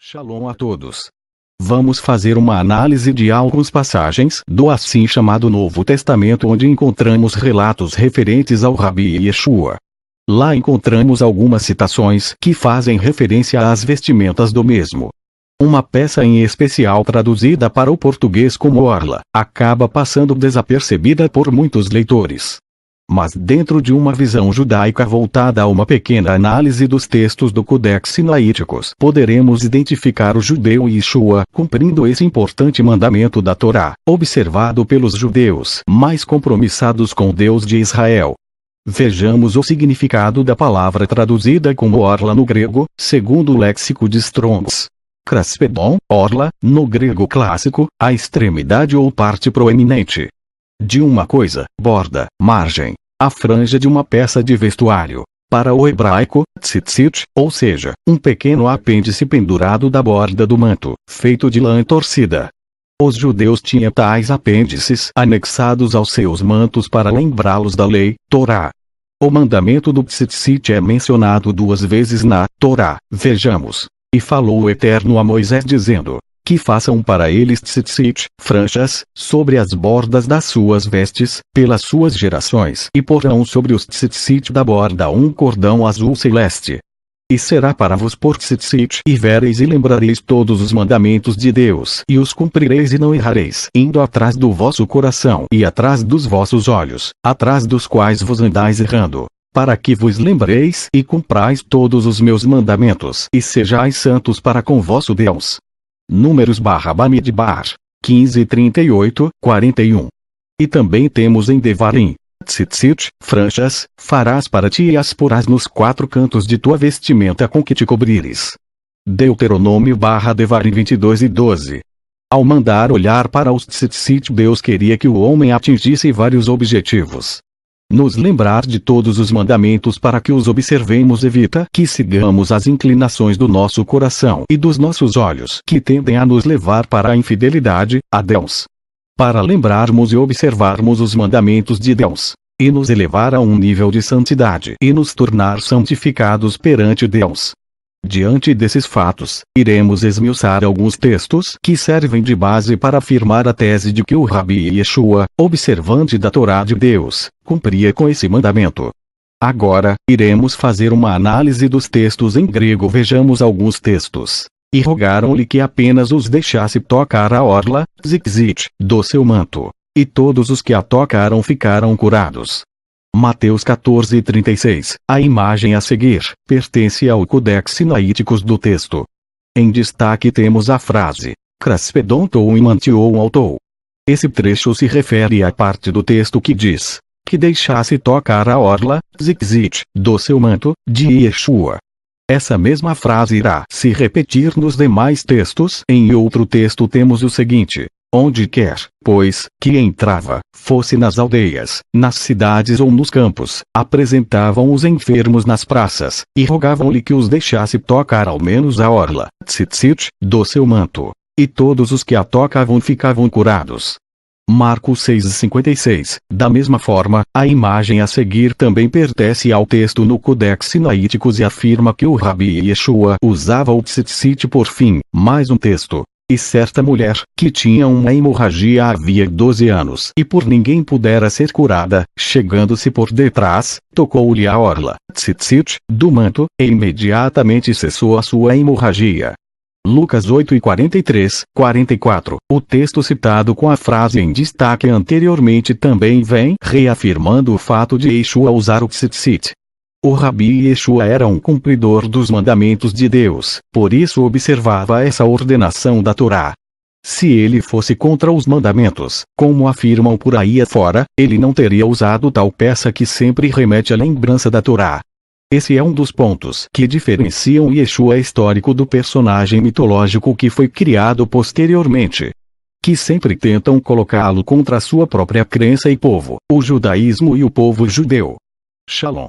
Shalom a todos. Vamos fazer uma análise de algumas passagens do assim chamado Novo Testamento, onde encontramos relatos referentes ao Rabi Yeshua. Lá encontramos algumas citações que fazem referência às vestimentas do mesmo. Uma peça em especial traduzida para o português como orla, acaba passando desapercebida por muitos leitores. Mas dentro de uma visão judaica voltada a uma pequena análise dos textos do Codex Sinaíticos, poderemos identificar o judeu Yeshua cumprindo esse importante mandamento da Torá, observado pelos judeus mais compromissados com Deus de Israel. Vejamos o significado da palavra traduzida como orla no grego, segundo o léxico de Strongs. Kraspedon, orla, no grego clássico, a extremidade ou parte proeminente de uma coisa, borda, margem, a franja de uma peça de vestuário. Para o hebraico, tzitzit, ou seja, um pequeno apêndice pendurado da borda do manto, feito de lã torcida. Os judeus tinham tais apêndices anexados aos seus mantos para lembrá-los da lei, Torá. O mandamento do tzitzit é mencionado 2 vezes na Torá, vejamos. E falou o Eterno a Moisés dizendo: que façam para eles tzitzit, franjas, sobre as bordas das suas vestes, pelas suas gerações, e porão sobre os tzitzit da borda um cordão azul celeste. E será para vos por tzitzit, e vereis e lembrareis todos os mandamentos de Deus, e os cumprireis e não errareis, indo atrás do vosso coração, e atrás dos vossos olhos, atrás dos quais vos andais errando. Para que vos lembreis e cumprais todos os meus mandamentos, e sejais santos para com vosso Deus. Números/Bamidbar 15:38, 41. E também temos em Devarim: tzitzit, franjas, farás para ti e as porás nos 4 cantos de tua vestimenta com que te cobrires. Deuteronômio/Devarim 22:12. Ao mandar olhar para os tzitzit, Deus queria que o homem atingisse vários objetivos. Nos lembrar de todos os mandamentos para que os observemos evita que sigamos as inclinações do nosso coração e dos nossos olhos que tendem a nos levar para a infidelidade a Deus. Para lembrarmos e observarmos os mandamentos de Deus, e nos elevar a um nível de santidade e nos tornar santificados perante Deus. Diante desses fatos, iremos esmiuçar alguns textos que servem de base para afirmar a tese de que o Rabi Yeshua, observante da Torá de Deus, cumpria com esse mandamento. Agora, iremos fazer uma análise dos textos em grego. Vejamos alguns textos. E rogaram-lhe que apenas os deixasse tocar a orla, tzitzit, do seu manto. E todos os que a tocaram ficaram curados. Mateus 14:36. A imagem a seguir pertence ao Codex Sinaíticos do texto. Em destaque temos a frase: Kraspedon tou e mantiou altou. Esse trecho se refere à parte do texto que diz que deixasse tocar a orla, tzitzit, do seu manto, de Yeshua. Essa mesma frase irá se repetir nos demais textos. Em outro texto temos o seguinte: onde quer, pois, que entrava, fosse nas aldeias, nas cidades ou nos campos, apresentavam os enfermos nas praças, e rogavam-lhe que os deixasse tocar ao menos a orla, tzitzit, do seu manto. E todos os que a tocavam ficavam curados. Marcos 6:56. Da mesma forma, a imagem a seguir também pertence ao texto no Codex Sinaíticos e afirma que o Rabi Yeshua usava o tzitzit. Por fim, mais um texto. E certa mulher, que tinha uma hemorragia havia 12 anos e por ninguém pudera ser curada, chegando-se por detrás, tocou-lhe a orla, tzitzit, do manto, e imediatamente cessou a sua hemorragia. Lucas 8:43, 44. O texto citado com a frase em destaque anteriormente também vem reafirmando o fato de Yeshua usar o tzitzit. O Rabi Yeshua era um cumpridor dos mandamentos de Deus, por isso observava essa ordenação da Torá. Se ele fosse contra os mandamentos, como afirmam por aí afora, ele não teria usado tal peça que sempre remete à lembrança da Torá. Esse é um dos pontos que diferenciam o Yeshua histórico do personagem mitológico que foi criado posteriormente, que sempre tentam colocá-lo contra a sua própria crença e povo, o judaísmo e o povo judeu. Shalom.